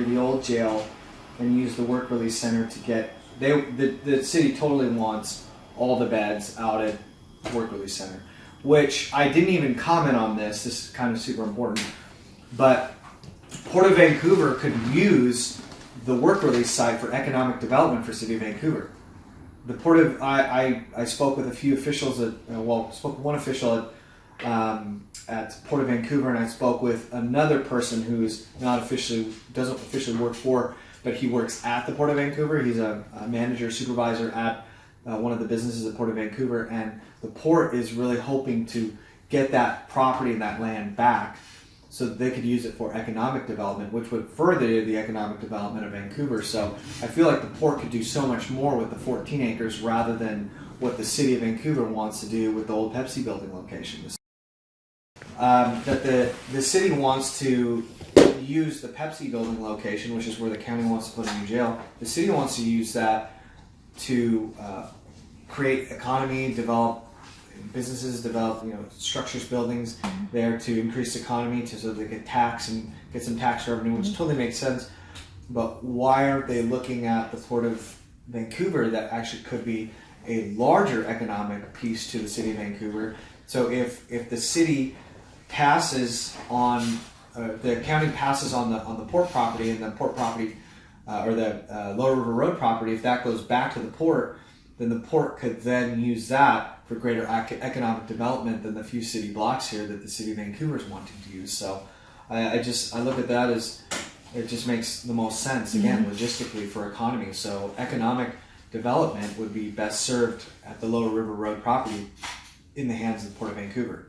the old jail and use the work release center to get. The city totally wants all the beds out at work release center, which I didn't even comment on this. This is kind of super important, but Port of Vancouver could use the work release site for economic development for City of Vancouver. The Port of I spoke with a few officials spoke with one official at Port of Vancouver, and I spoke with another person who's doesn't officially work for, but he works at the Port of Vancouver. He's a manager, supervisor at one of the businesses at Port of Vancouver, and the port is really hoping to get that property and that land back so that they could use it for economic development, which would further the economic development of Vancouver. So I feel like the port could do so much more with the 14 acres rather than what the City of Vancouver wants to do with the old Pepsi building location. That the city wants to use the Pepsi building location, which is where the county wants to put a new jail. The city wants to use that to create economy, develop businesses, develop structures, buildings there to increase the economy, so they get tax and get some tax revenue, which totally makes sense. But why aren't they looking at the Port of Vancouver that actually could be a larger economic piece to the City of Vancouver? So if the city passes on, the county passes on the port property, and the port property or the Lower River Road property, if that goes back to the port, then the port could then use that for greater economic development than the few city blocks here that the City of Vancouver is wanting to use. So I look at that as it just makes the most sense, again, logistically for economy. So economic development would be best served at the Lower River Road property in the hands of the Port of Vancouver.